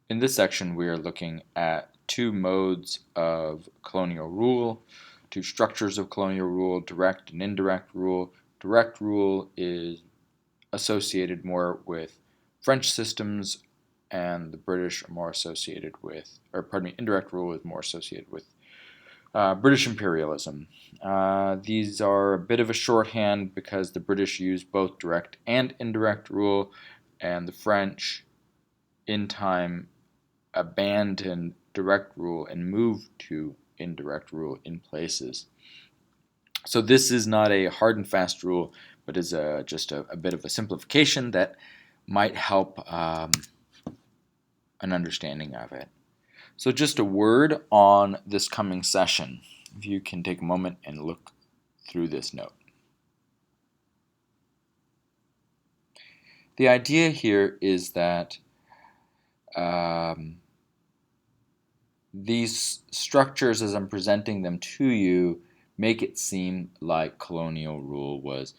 In this section, we are looking at two modes of colonial rule, two structures of colonial rule, direct and indirect rule. Direct rule is associated more with French systems, and the British are more associated with, indirect rule is more associated with British imperialism. These are a bit of a shorthand because the British use both direct and indirect rule, and the French, in time, abandoned direct rule and moved to indirect rule in places. So this is not a hard and fast rule, but is just a bit of a simplification that might help an understanding of it. So just a word on this coming session, if you can take a moment and look through this note. The idea here is that these structures, as I'm presenting them to you, make it seem like colonial rule was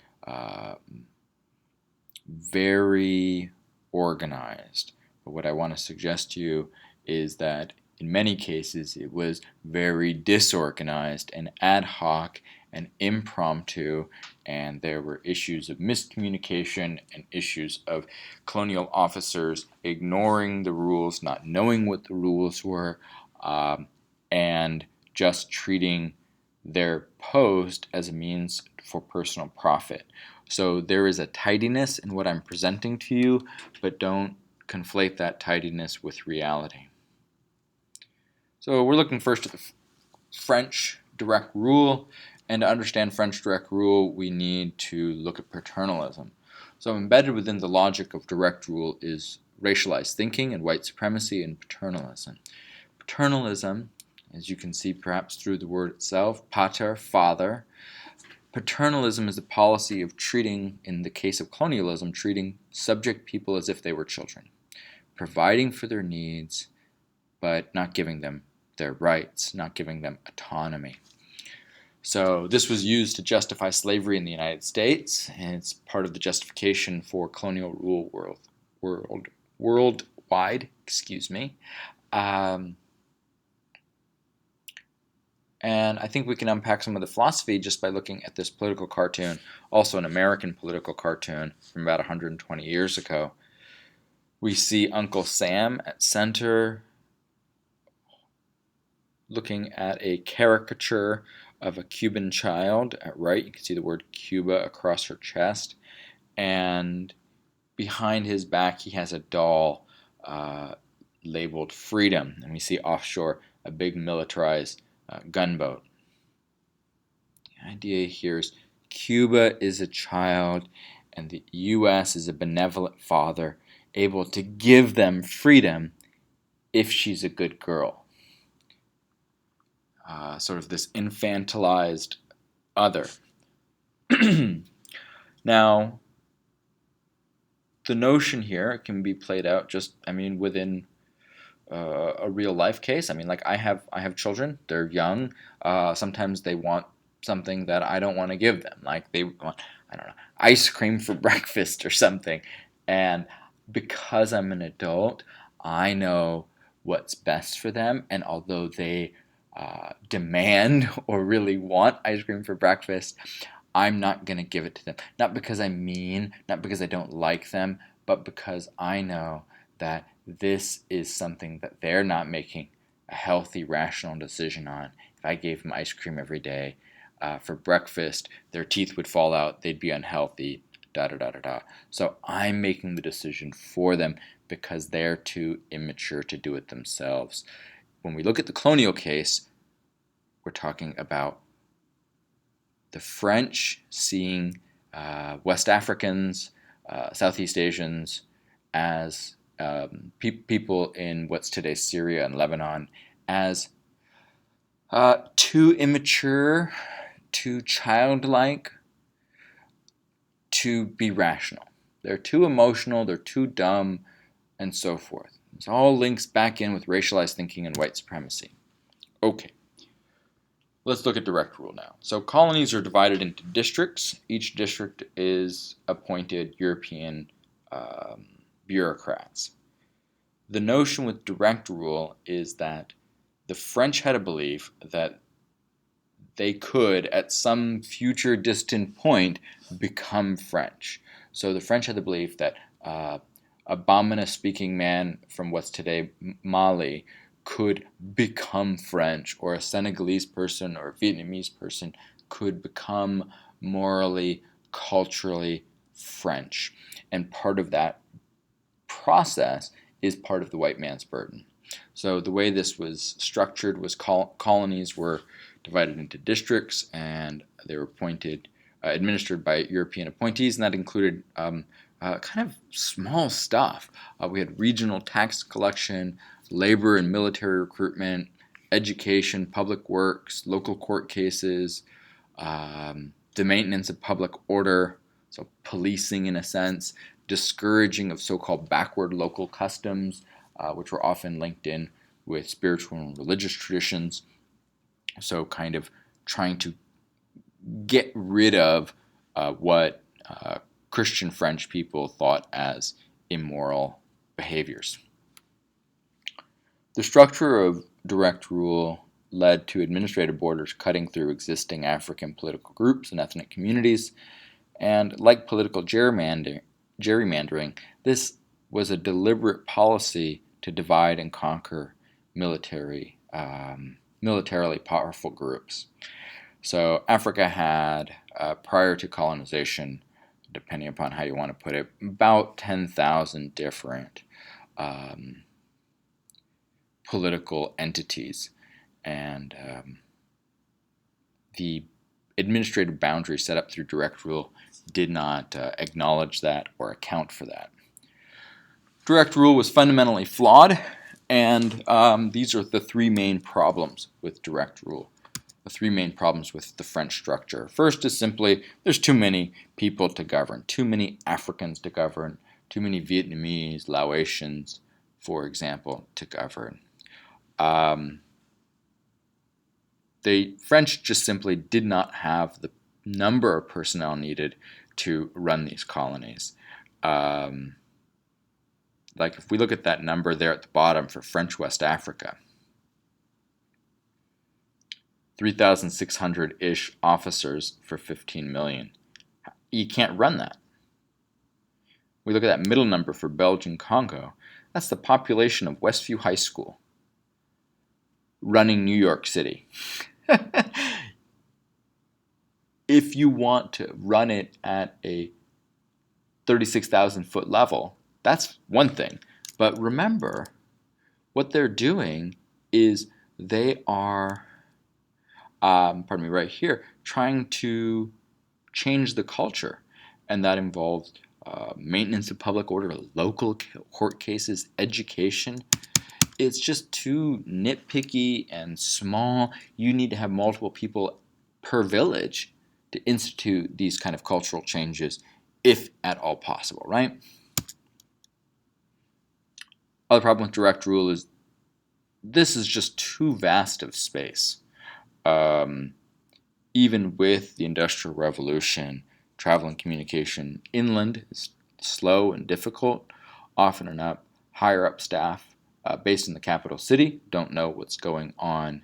very organized. But what I want to suggest to you is that in many cases it was very disorganized and ad hoc and impromptu, and there were issues of miscommunication and issues of colonial officers ignoring the rules, not knowing what the rules were, and just treating their post as a means for personal profit. So there is a tidiness in what I'm presenting to you, but don't conflate that tidiness with reality. So we're looking first at the French direct rule, and to understand French direct rule, we need to look at paternalism. So embedded within the logic of direct rule is racialized thinking and white supremacy and paternalism. Paternalism, as you can see perhaps through the word itself, pater, father. Paternalism is a policy of treating, in the case of colonialism, treating subject people as if they were children, providing for their needs, but not giving them their rights, not giving them autonomy. So this was used to justify slavery in the United States, and it's part of the justification for colonial rule worldwide. And I think we can unpack some of the philosophy just by looking at this political cartoon, also an American political cartoon from about 120 years ago. We see Uncle Sam at center, looking at a caricature of a Cuban child. At right, you can see the word Cuba across her chest. And behind his back, he has a doll labeled Freedom. And we see offshore a big militarized gunboat. The idea here is Cuba is a child, and the U.S. is a benevolent father able to give them freedom if she's a good girl. Sort of this infantilized other. Now, the notion here can be played out within a real life case. Like I have children. They're young. Sometimes they want something that I don't want to give them. Like they want, I don't know, ice cream for breakfast or something. And because I'm an adult, I know what's best for them. And although they demand or really want ice cream for breakfast, I'm not going to give it to them. Not because I'm mean, not because I don't like them, but because I know that this is something that they're not making a healthy, rational decision on. If I gave them ice cream every day for breakfast, their teeth would fall out, they'd be unhealthy, da da da da da. So I'm making the decision for them because they're too immature to do it themselves. When we look at the colonial case, we're talking about the French seeing West Africans, Southeast Asians as people in what's today Syria and Lebanon as too immature, too childlike to be rational. They're too emotional, they're too dumb, and so forth. This all links back in with racialized thinking and white supremacy. Okay. Let's look at direct rule now. So colonies are divided into districts. Each district is appointed European bureaucrats. The notion with direct rule is that the French had a belief that they could, at some future distant point, become French. So the French had the belief that a Bamana-speaking man from what's today Mali could become French, or a Senegalese person or a Vietnamese person could become morally, culturally French. And part of that process is part of the white man's burden. So the way this was structured was colonies were divided into districts, and they were administered by European appointees, and that included kind of small stuff. We had regional tax collection, labor and military recruitment, education, public works, local court cases, the maintenance of public order, so policing in a sense, discouraging of so-called backward local customs, which were often linked in with spiritual and religious traditions. So kind of trying to get rid of what Christian French people thought as immoral behaviors. The structure of direct rule led to administrative borders cutting through existing African political groups and ethnic communities, and like political gerrymandering, this was a deliberate policy to divide and conquer militarily powerful groups. So Africa had, prior to colonization, depending upon how you want to put it, about 10,000 different political entities, and the administrative boundary set up through direct rule did not acknowledge that or account for that. Direct rule was fundamentally flawed, and these are the three main problems with direct rule, the three main problems with the French structure. First is simply there's too many people to govern, too many Africans to govern, too many Vietnamese, Laotians, for example, to govern. The French just simply did not have the number of personnel needed to run these colonies. Like if we look at that number there at the bottom for French West Africa, 3,600-ish officers for 15 million. You can't run that. We look at that middle number for Belgian Congo, that's the population of Westview High School running New York City. If you want to run it at a 36,000 foot level, that's one thing. But remember, what they're doing is they are, right here, trying to change the culture. And that involved maintenance of public order, local court cases, education. It's just too nitpicky and small. You need to have multiple people per village to institute these kind of cultural changes, if at all possible, right? Other problem with direct rule is this is just too vast of space. Even with the Industrial Revolution, travel and communication inland is slow and difficult. Often enough, higher up staff based in the capital city don't know what's going on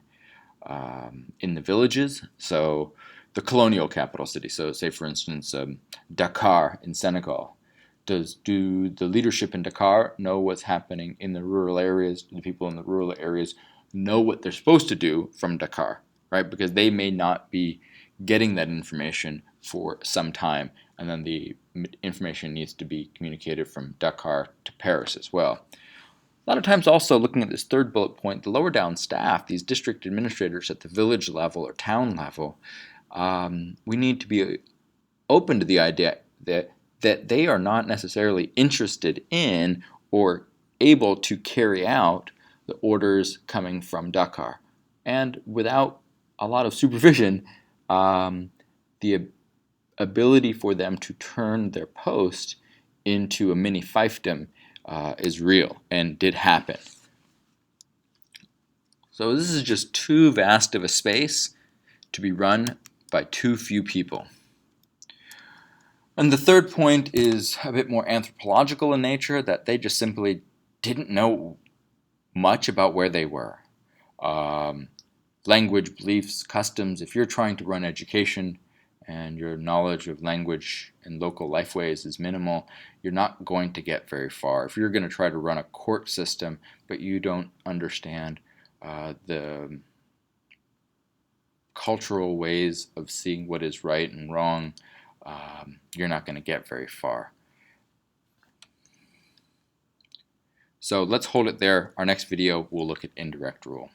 in the villages. So the colonial capital city, so say for instance Dakar in Senegal, do the leadership in Dakar know what's happening in the rural areas? Do the people in the rural areas know what they're supposed to do from Dakar, right? Because they may not be getting that information for some time, and then the information needs to be communicated from Dakar to Paris as well. A lot of times also, looking at this third bullet point, the lower down staff, these district administrators at the village level or town level, we need to be open to the idea that they are not necessarily interested in or able to carry out the orders coming from Dakar. And without a lot of supervision, the ability for them to turn their post into a mini fiefdom is real and did happen. So this is just too vast of a space to be run by too few people. And the third point is a bit more anthropological in nature, that they just simply didn't know much about where they were. Language, beliefs, customs. If you're trying to run education and your knowledge of language and local lifeways is minimal, you're not going to get very far. If you're going to try to run a court system, but you don't understand the cultural ways of seeing what is right and wrong, you're not going to get very far. So let's hold it there. Our next video, we'll look at indirect rule.